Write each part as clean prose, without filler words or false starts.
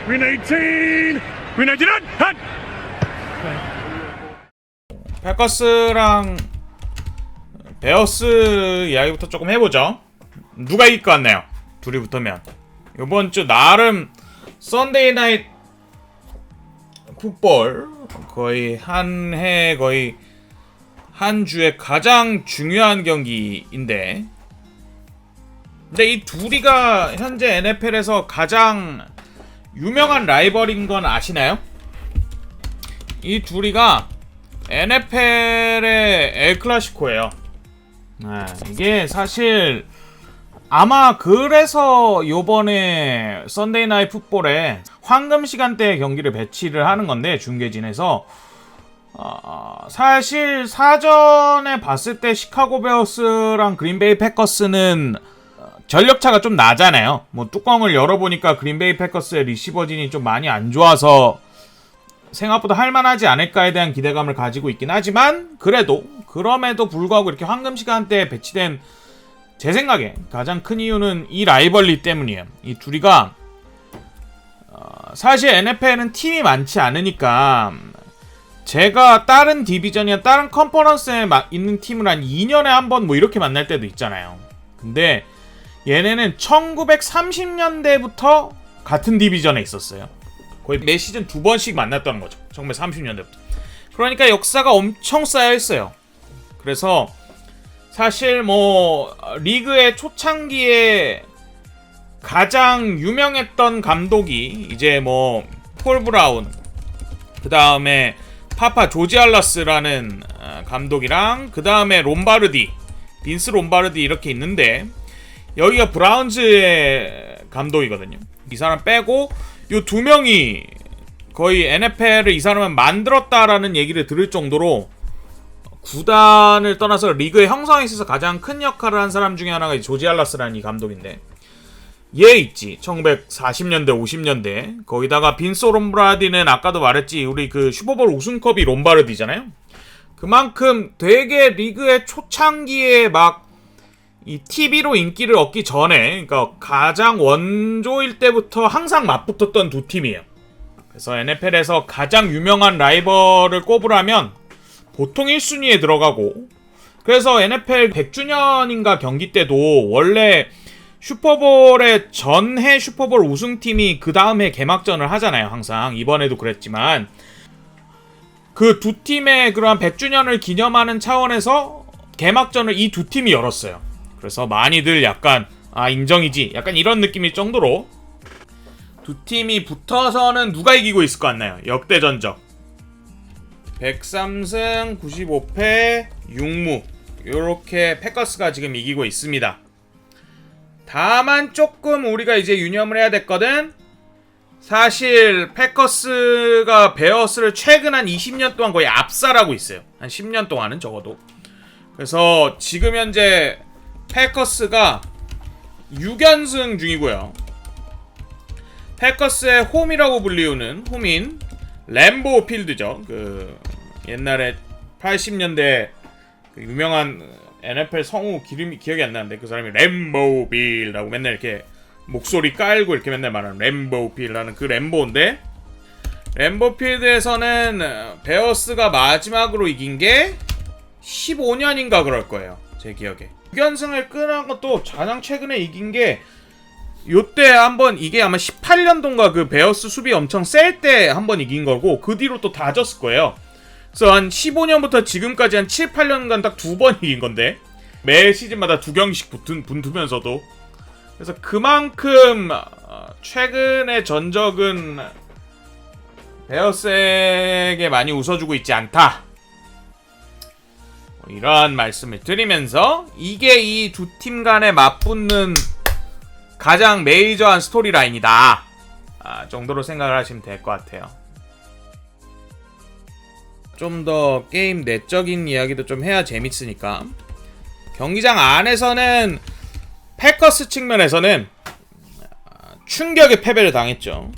Win 18! Win 18! 한! 패커스랑 베어스 이야기부터 조금 해보죠. 누가 이길 것 같나요? 둘이 붙으면. 이번 주 나름 썬데이 나잇 풋볼 거의 한 해 거의 한 주에 가장 중요한 경기인데, 근데 이 둘이가 현재 NFL에서 가장 유명한 라이벌인 건 아시나요? 이 둘이가 NFL의 엘클라시코예요. 이게 사실 아마 그래서 요번에 썬데이 나잇 풋볼에 황금 시간대 경기를 배치를 하는 건데, 중계진에서 사실 사전에 봤을 때 시카고 베어스랑 그린베이 패커스는 전력차가 좀 나잖아요. 뭐 뚜껑을 열어보니까 그린베이 패커스의 리시버진이 좀 많이 안 좋아서 생각보다 할만하지 않을까에 대한 기대감을 가지고 있긴 하지만, 그럼에도 불구하고 이렇게 황금 시간대에 배치된 제 생각에 가장 큰 이유는 이 라이벌리 때문이에요. 이 둘이가 사실 NFL은 팀이 많지 않으니까 제가 다른 디비전이나 다른 컨퍼런스에 있는 팀을 한 2년에 한 번 뭐 이렇게 만날 때도 있잖아요. 근데 얘네는 1930년대부터 같은 디비전에 있었어요. 거의 매 시즌 2번씩 만났다는 거죠. 1930년대부터. 그러니까 역사가 엄청 쌓여있어요. 그래서 사실 뭐 리그의 초창기에 가장 유명했던 감독이 이제 뭐 폴 브라운, 그 다음에 파파 조지 알라스라는 감독이랑, 그 다음에 롬바르디, 빈스 롬바르디 이렇게 있는데, 여기가 브라운즈의 감독이거든요. 이 사람 빼고 요 두 명이 거의 NFL을 이 사람은 만들었다라는 얘기를 들을 정도로 구단을 떠나서 리그의 형성에 있어서 가장 큰 역할을 한 사람 중에 하나가 조지 알라스라는 이 감독인데, 얘 있지, 1940년대 50년대. 거기다가 빈스 롬바르디는 아까도 말했지, 우리 그 슈퍼볼 우승컵이 롬바르디잖아요. 그만큼 되게 리그의 초창기에 막 이 TV로 인기를 얻기 전에, 그러니까 가장 원조일 때부터 항상 맞붙었던 두 팀이에요. 그래서 NFL에서 가장 유명한 라이벌을 꼽으라면 보통 1순위에 들어가고, 그래서 NFL 100주년인가 경기 때도 원래 슈퍼볼의 전해 슈퍼볼 우승팀이 그 다음에 개막전을 하잖아요. 항상 이번에도 그랬지만, 그 두 팀의 그러한 100주년을 기념하는 차원에서 개막전을 이 두 팀이 열었어요. 그래서 많이들 약간 인정이지, 약간 이런 느낌일 정도로 두 팀이 붙어서는 누가 이기고 있을 것 같나요? 역대 전적 103승 95패 6무, 요렇게 패커스가 지금 이기고 있습니다. 다만 조금 우리가 이제 유념을 해야 됐거든. 사실 패커스가 베어스를 최근 한 20년 동안 거의 압살하고 있어요. 한 10년 동안은 적어도. 그래서 지금 현재 패커스가 6연승 중이고요. 패커스의 홈이라고 불리우는 홈인 램보 필드죠. 그 옛날에 80년대 그 유명한 NFL 성우 기억이 안 나는데, 그 사람이 램보 빌라고 맨날 이렇게 목소리 깔고 이렇게 맨날 말하는 램보 빌라는 그 램보인데, 램보 필드에서는 베어스가 마지막으로 이긴 게 15년인가 그럴 거예요. 제 기억에. 6연승을 끊은 것도 가장 최근에 이긴 게 요때 한번, 이게 아마 18년도인가 그 베어스 수비 엄청 셀 때 한번 이긴 거고, 그 뒤로 또 다 졌을 거예요. 그래서 한 15년부터 지금까지 한 7, 8년간 딱 2번 이긴 건데, 매 시즌마다 2경기씩 붙으면서도. 그래서 그만큼 최근의 전적은 베어스에게 많이 웃어주고 있지 않다, 이러한 말씀을 드리면서, 이게 이 두 팀 간에 맞붙는 가장 메이저한 스토리라인이다 정도로 생각을 하시면 될 것 같아요. 좀 더 게임 내적인 이야기도 좀 해야 재밌으니까, 경기장 안에서는 패커스 측면에서는 충격의 패배를 당했죠.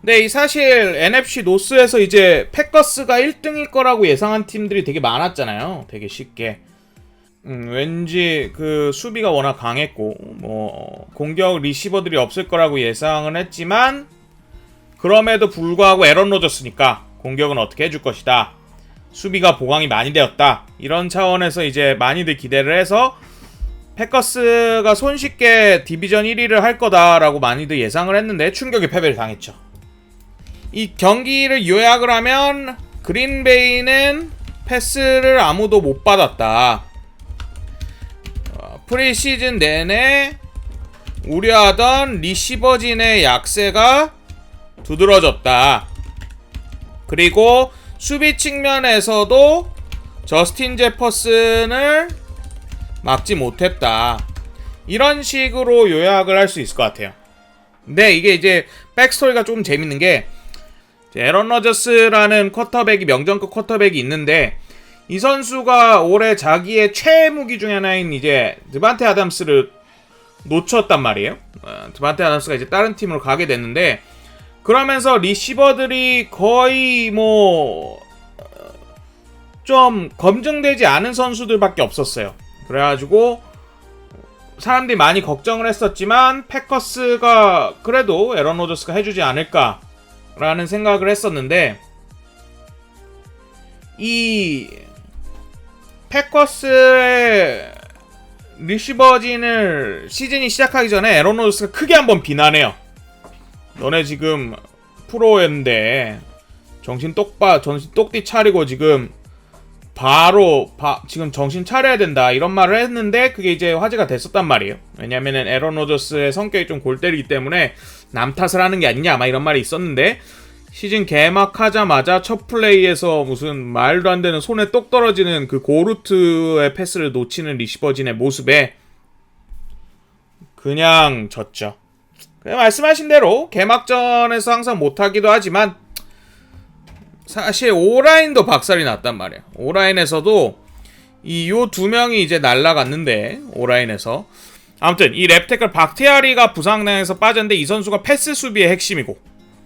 근데 이 사실 NFC 노스에서 이제 패커스가 1등일 거라고 예상한 팀들이 되게 많았잖아요. 되게 쉽게. 왠지 그 수비가 워낙 강했고 뭐 공격 리시버들이 없을 거라고 예상은 했지만, 그럼에도 불구하고 에런 로저스니까 공격은 어떻게 해줄 것이다. 수비가 보강이 많이 되었다. 이런 차원에서 이제 많이들 기대를 해서 패커스가 손쉽게 디비전 1위를 할 거다라고 많이들 예상을 했는데 충격의 패배를 당했죠. 이 경기를 요약을 하면 그린베이는 패스를 아무도 못 받았다. 프리시즌 내내 우려하던 리시버진의 약세가 두드러졌다. 그리고 수비 측면에서도 저스틴 제퍼슨을 막지 못했다. 이런 식으로 요약을 할 수 있을 것 같아요. 근데 이게 이제 백스토리가 조금 재밌는 게 에런 러저스라는 쿼터백이 명정급 쿼터백이 있는데 이 선수가 올해 자기의 최애 무기 중에 하나인 이제 드반테 아담스를 놓쳤단 말이에요. 드반테 아담스가 이제 다른 팀으로 가게 됐는데 그러면서 리시버들이 거의 뭐 좀 검증되지 않은 선수들밖에 없었어요. 그래가지고 사람들이 많이 걱정을 했었지만 패커스가 그래도 에런 로저스가 해주지 않을까라는 생각을 했었는데 이 패커스의 리시버진을 시즌이 시작하기 전에 에런 로저스가 크게 한번 비난해요. 너네 지금 프로였는데 정신 똑띠 차리고 지금 지금 정신 차려야 된다 이런 말을 했는데 그게 이제 화제가 됐었단 말이에요. 왜냐면은 에런 로저스의 성격이 좀 골 때리기 때문에 남 탓을 하는 게 아니냐 막 이런 말이 있었는데 시즌 개막하자마자 첫 플레이에서 무슨 말도 안 되는 손에 똑 떨어지는 그 고루트의 패스를 놓치는 리시버진의 모습에 그냥 졌죠. 말씀하신 대로 개막전에서 항상 못하기도 하지만 사실 오라인도 박살이 났단 말이야. 오라인에서도 요 두 명이 이제 날라갔는데 오라인에서 아무튼 이 랩태클 박티아리가 부상당해서 빠졌는데 이 선수가 패스 수비의 핵심이고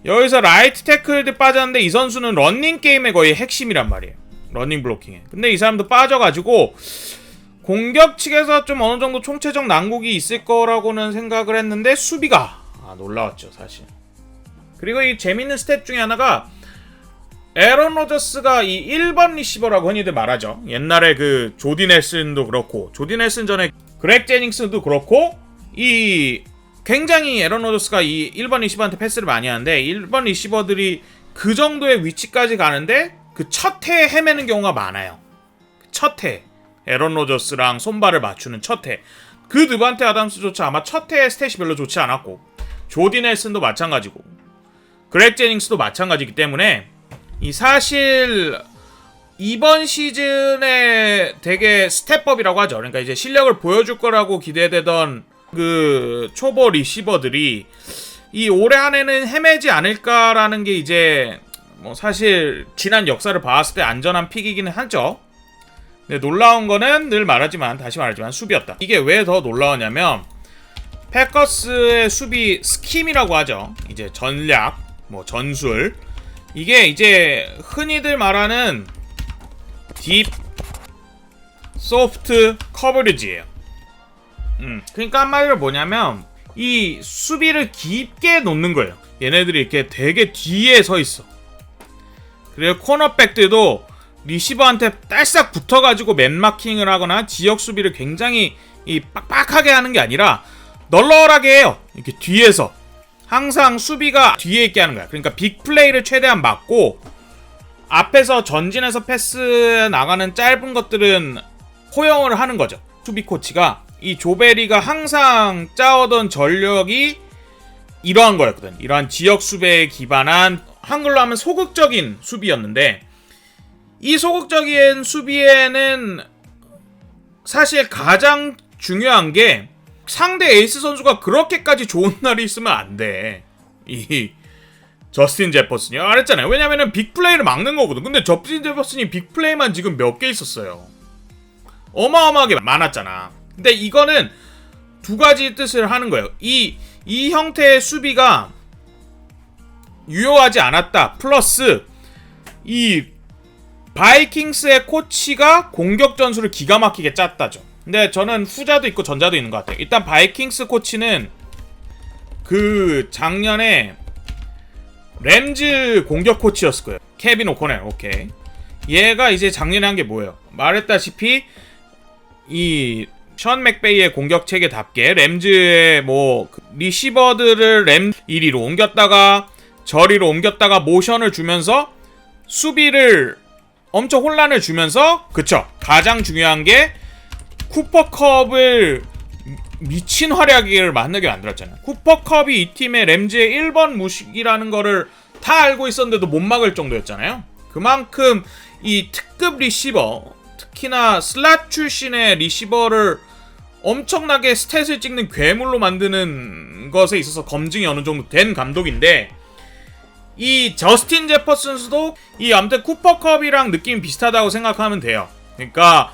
여기서 라이트 태클도 빠졌는데 이 선수는 런닝 게임의 거의 핵심이란 말이에요. 런닝 블로킹에. 근데 이 사람도 빠져가지고 공격 측에서 좀 어느 정도 총체적 난국이 있을 거라고는 생각을 했는데 수비가 놀라웠죠 사실. 그리고 이 재밌는 스탯 중에 하나가 에런 로저스가 이 1번 리시버라고 흔히들 말하죠. 옛날에 그 조디 넬슨도 그렇고 조디 넬슨 전에 그렉 제닝스도 그렇고 이 굉장히 에런 로저스가 이 1번 리시버한테 패스를 많이 하는데 1번 리시버들이 그 정도의 위치까지 가는데 그 첫 해에 헤매는 경우가 많아요. 첫 해 에런 로저스랑 손발을 맞추는 첫 해. 그 드반테 아담스조차 아마 첫 해의 스탯이 별로 좋지 않았고 조디 넬슨도 마찬가지고 그렉 제닝스도 마찬가지이기 때문에 이 사실 이번 시즌에 되게 스텝업이라고 하죠. 그러니까 이제 실력을 보여줄 거라고 기대되던 그 초보 리시버들이 이 올해 안에는 헤매지 않을까라는 게 이제 뭐 사실 지난 역사를 봤을 때 안전한 픽이기는 하죠. 근데 놀라운 거는 다시 말하지만 수비였다. 이게 왜 더 놀라웠냐면 패커스의 수비 스킴이라고 하죠. 이제 전략, 뭐 전술. 이게 이제 흔히들 말하는 딥 소프트 커버리지예요. 그러니까 한마디로 뭐냐면 이 수비를 깊게 놓는 거예요. 얘네들이 이렇게 되게 뒤에 서 있어. 그리고 코너백들도 리시버한테 딸싹 붙어가지고 맨마킹을 하거나 지역 수비를 굉장히 이 빡빡하게 하는 게 아니라 널널하게 해요. 이렇게 뒤에서 항상 수비가 뒤에 있게 하는 거야. 그러니까 빅플레이를 최대한 막고 앞에서 전진해서 패스 나가는 짧은 것들은 허용을 하는 거죠. 수비 코치가 이 조베리가 항상 짜오던 전력이 이러한 거였거든. 이러한 지역 수비에 기반한 한글로 하면 소극적인 수비였는데 이 소극적인 수비에는 사실 가장 중요한 게 상대 에이스 선수가 그렇게까지 좋은 날이 있으면 안 돼. 이 저스틴 제퍼슨이 말했잖아요. 왜냐면은 빅플레이를 막는 거거든. 근데 저스틴 제퍼슨이 빅플레이만 지금 몇 개 있었어요. 어마어마하게 많았잖아. 근데 이거는 두 가지 뜻을 하는 거예요. 이 형태의 수비가 유효하지 않았다. 플러스 이 바이킹스의 코치가 공격 전술을 기가 막히게 짰다죠. 근데 저는 후자도 있고 전자도 있는 것 같아요. 일단 바이킹스 코치는 그 작년에 램즈 공격 코치였을 거예요. 케빈 오코넬. 오케이. 얘가 이제 작년에 한 게 뭐예요? 말했다시피 이 션 맥베이의 공격 체계답게 램즈의 뭐 리시버들을 램 1위로 옮겼다가 저리로 옮겼다가 모션을 주면서 수비를 엄청 혼란을 주면서, 그쵸, 가장 중요한 게 쿠퍼컵을 미친 활약을 만나게 만들었잖아요. 쿠퍼컵이 이 팀의 램즈의 1번 무식이라는 거를 다 알고 있었는데도 못 막을 정도였잖아요. 그만큼 이 특급 리시버, 특히나 슬롯 출신의 리시버를 엄청나게 스탯을 찍는 괴물로 만드는 것에 있어서 검증이 어느 정도 된 감독인데, 이 저스틴 제퍼슨도 이 아무튼 쿠퍼컵이랑 느낌이 비슷하다고 생각하면 돼요. 그러니까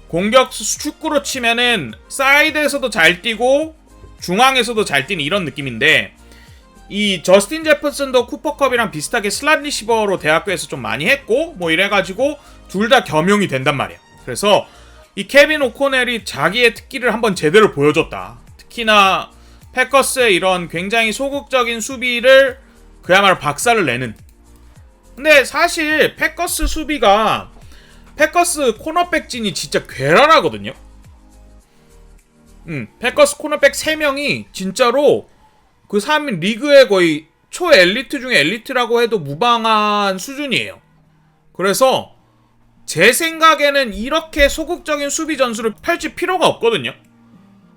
공격 축구로 치면은 사이드에서도 잘 뛰고 중앙에서도 잘 뛰는 이런 느낌인데, 이 저스틴 제퍼슨도 쿠퍼컵이랑 비슷하게 슬롯 리시버로 대학교에서 좀 많이 했고 뭐 이래가지고 둘 다 겸용이 된단 말이에요. 그래서 이 케빈 오코넬이 자기의 특기를 한번 제대로 보여줬다. 특히나 패커스의 이런 굉장히 소극적인 수비를 그야말로 박살을 내는. 근데 사실 패커스 수비가, 패커스 코너백 진이 진짜 괴랄하거든요. 패커스 코너백 3명이 진짜로 그 3인 리그의 거의 초엘리트 중에 엘리트라고 해도 무방한 수준이에요. 그래서 제 생각에는 이렇게 소극적인 수비 전술을 펼칠 필요가 없거든요.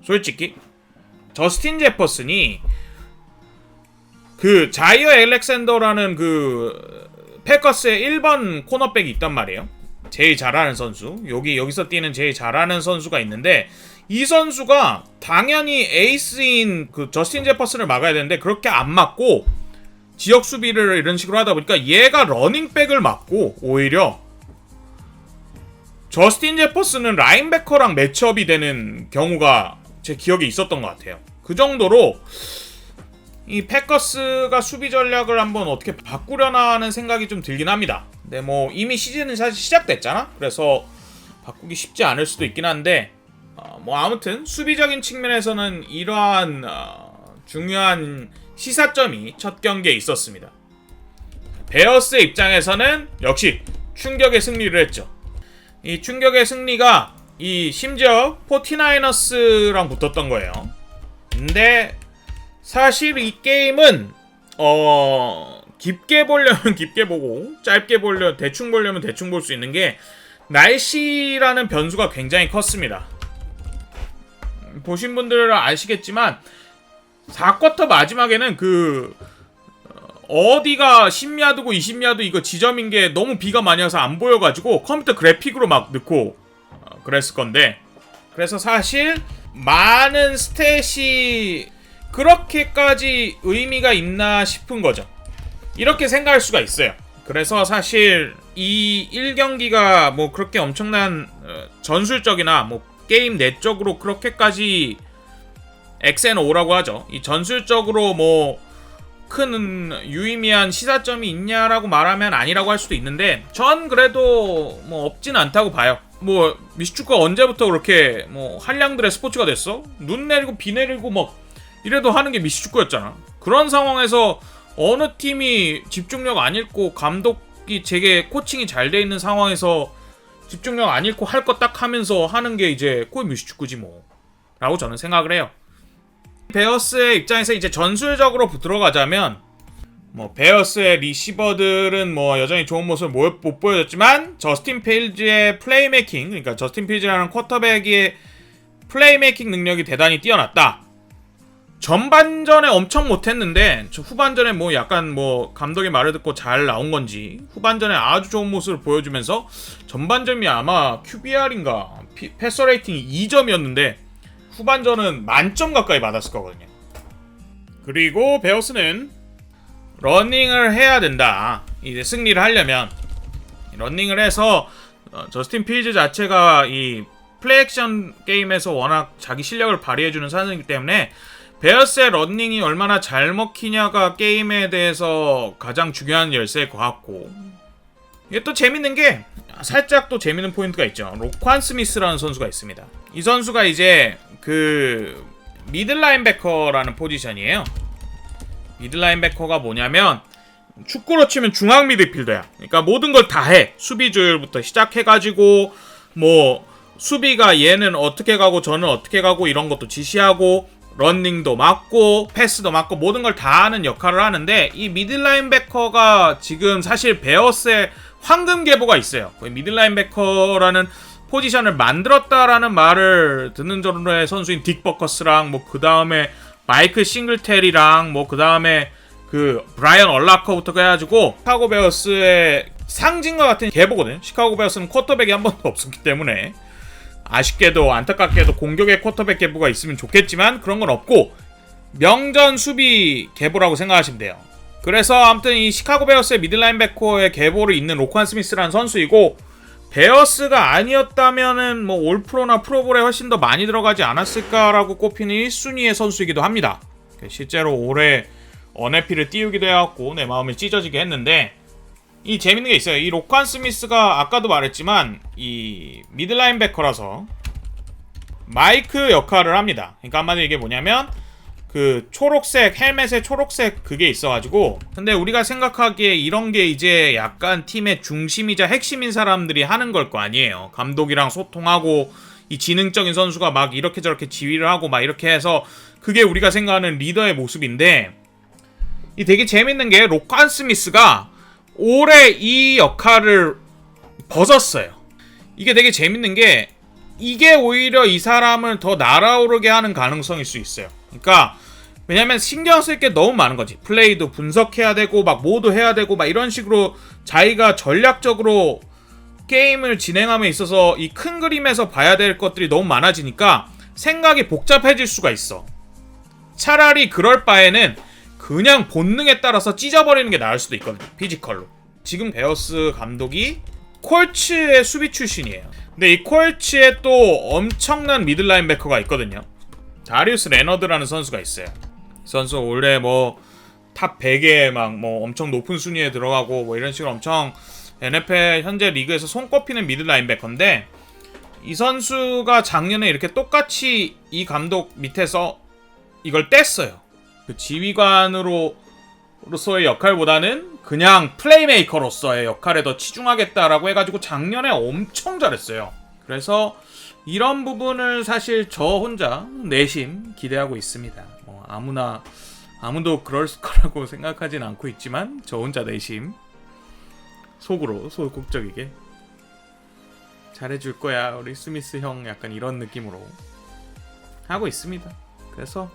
솔직히 저스틴 제퍼슨이 그 자이어 알렉산더라는 그 패커스의 1번 코너백이 있단 말이에요. 제일 잘하는 선수. 여기서 뛰는 제일 잘하는 선수가 있는데, 이 선수가 당연히 에이스인 그 저스틴 제퍼슨을 막아야 되는데 그렇게 안 막고 지역 수비를 이런 식으로 하다 보니까 얘가 러닝백을 막고 오히려 저스틴 제퍼슨은 라인베커랑 매치업이 되는 경우가 제 기억에 있었던 것 같아요. 그 정도로 이 패커스가 수비 전략을 한번 어떻게 바꾸려나 하는 생각이 좀 들긴 합니다. 근데 뭐 이미 시즌은 사실 시작됐잖아? 그래서 바꾸기 쉽지 않을 수도 있긴 한데, 뭐 아무튼 수비적인 측면에서는 이러한 중요한 시사점이 첫 경기에 있었습니다. 베어스의 입장에서는 역시 충격의 승리를 했죠. 이 충격의 승리가 이 심지어 49ers랑 붙었던 거예요. 근데 사실 이 게임은 깊게 보려면 깊게 보고 짧게 보려면 대충 볼 수 있는 게 날씨라는 변수가 굉장히 컸습니다. 보신 분들은 아시겠지만 4쿼터 마지막에는 그 어디가 10야드고 20야드 이거 지점인 게 너무 비가 많이 와서 안 보여가지고 컴퓨터 그래픽으로 막 넣고 그랬을 건데, 그래서 사실 많은 스탯이 그렇게까지 의미가 있나 싶은 거죠. 이렇게 생각할 수가 있어요. 그래서 사실 이 1경기가 뭐 그렇게 엄청난 전술적이나 뭐 게임 내적으로 그렇게까지 XNO라고 하죠. 이 전술적으로 뭐 큰 유의미한 시사점이 있냐라고 말하면 아니라고 할 수도 있는데, 전 그래도 뭐 없진 않다고 봐요. 뭐 미식축구가 언제부터 그렇게 뭐 한량들의 스포츠가 됐어? 눈 내리고 비 내리고 막 이래도 하는 게 미식축구였잖아. 그런 상황에서 어느 팀이 집중력 안 잃고 감독이 제게 코칭이 잘 돼 있는 상황에서 집중력 안 잃고 할 거 딱 하면서 하는 게 이제 꼴 미식축구지 뭐 라고 저는 생각을 해요. 베어스의 입장에서 이제 전술적으로 들어가자면, 뭐 베어스의 리시버들은 뭐 여전히 좋은 모습을 못 보여줬지만 저스틴 필즈의 플레이메이킹, 그러니까 저스틴 필즈라는 쿼터백의 플레이메이킹 능력이 대단히 뛰어났다. 전반전에 엄청 못했는데 후반전에 뭐 약간 뭐 감독의 말을 듣고 잘 나온 건지 후반전에 아주 좋은 모습을 보여주면서 전반전이 아마 QBR인가 패서 레이팅이 2점이었는데 후반전은 만점 가까이 받았을 거거든요. 그리고 베어스는 러닝을 해야 된다. 이제 승리를 하려면 러닝을 해서 저스틴 필즈 자체가 이 플레이액션 게임에서 워낙 자기 실력을 발휘해주는 선수이기 때문에 베어스의 러닝이 얼마나 잘 먹히냐가 게임에 대해서 가장 중요한 열쇠일 것 같고, 이게 또 재밌는 게 살짝 또 재밌는 포인트가 있죠. 로관 스미스라는 선수가 있습니다. 이 선수가 이제 그 미들 라인베커라는 포지션이에요. 미들 라인베커가 뭐냐면 축구로 치면 중앙 미드필더야. 그러니까 모든 걸 다 해. 수비 조율부터 시작해가지고 뭐 수비가 얘는 어떻게 가고 저는 어떻게 가고 이런 것도 지시하고 런닝도 맡고 패스도 맡고 모든 걸 다 하는 역할을 하는데, 이 미들라인베커가 지금 사실 베어스의 황금 계보가 있어요. 미들라인베커라는 포지션을 만들었다라는 말을 듣는 정도의 선수인 딕 버커스랑 뭐 그 다음에 마이클 싱글테리랑 뭐 그 다음에 그 브라이언 얼라커부터 해가지고 시카고 베어스의 상징과 같은 계보거든요. 시카고 베어스는 쿼터백이 한 번도 없었기 때문에 아쉽게도 안타깝게도 공격의 쿼터백 계보가 있으면 좋겠지만 그런 건 없고 명전 수비 계보라고 생각하시면 돼요. 그래서 아무튼 이 시카고 베어스의 미들라인베커의 계보를 잇는 로칸 스미스라는 선수이고, 베어스가 아니었다면은 뭐 올프로나 프로볼에 훨씬 더 많이 들어가지 않았을까라고 꼽히는 1순위의 선수이기도 합니다. 실제로 올해 언해피를 띄우기도 해갖고 내 마음이 찢어지게 했는데, 이 재밌는 게 있어요. 이 로칸 스미스가 아까도 말했지만 이 미들라인베커라서 마이크 역할을 합니다. 그러니까 한마디로 이게 뭐냐면 그 초록색 헬멧에 초록색 그게 있어가지고, 근데 우리가 생각하기에 이런 게 이제 약간 팀의 중심이자 핵심인 사람들이 하는 걸 거 아니에요. 감독이랑 소통하고 이 지능적인 선수가 막 이렇게 저렇게 지휘를 하고 막 이렇게 해서 그게 우리가 생각하는 리더의 모습인데, 이 되게 재밌는 게 로칸 스미스가 올해 이 역할을 벗었어요. 이게 되게 재밌는 게 이게 오히려 이 사람을 더 날아오르게 하는 가능성일 수 있어요. 그러니까 왜냐면 신경 쓸 게 너무 많은 거지. 플레이도 분석해야 되고 막 뭐도 해야 되고 막 이런 식으로 자기가 전략적으로 게임을 진행함에 있어서 이 큰 그림에서 봐야 될 것들이 너무 많아지니까 생각이 복잡해질 수가 있어. 차라리 그럴 바에는 그냥 본능에 따라서 찢어버리는 게 나을 수도 있거든요. 피지컬로. 지금 베어스 감독이 콜츠의 수비 출신이에요. 근데 이 콜츠에 또 엄청난 미들라인베커가 있거든요. 다리우스 레너드라는 선수가 있어요. 이 선수 원래 뭐 탑 100에 막 뭐 엄청 높은 순위에 들어가고 뭐 이런 식으로 엄청 NFL 현재 리그에서 손꼽히는 미들라인베커인데, 이 선수가 작년에 이렇게 똑같이 이 감독 밑에서 이걸 뗐어요. 그 지휘관으로서의 역할보다는 그냥 플레이메이커로서의 역할에 더 치중하겠다라고 해가지고 작년에 엄청 잘했어요. 그래서 이런 부분을 사실 저 혼자 내심 기대하고 있습니다. 뭐 아무도 그럴 거라고 생각하진 않고 있지만 저 혼자 내심 속으로 소극적이게 잘해줄 거야 우리 스미스 형, 약간 이런 느낌으로 하고 있습니다. 그래서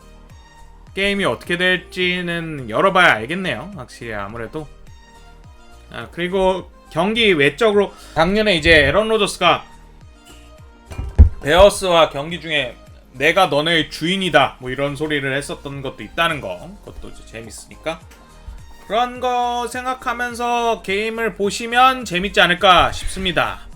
게임이 어떻게 될지는 열어봐야 알겠네요. 확실히 아무래도. 그리고 경기 외적으로 작년에 이제 에런 로저스가 베어스와 경기 중에 내가 너네의 주인이다 뭐 이런 소리를 했었던 것도 있다는 거, 그것도 재밌으니까 그런 거 생각하면서 게임을 보시면 재밌지 않을까 싶습니다.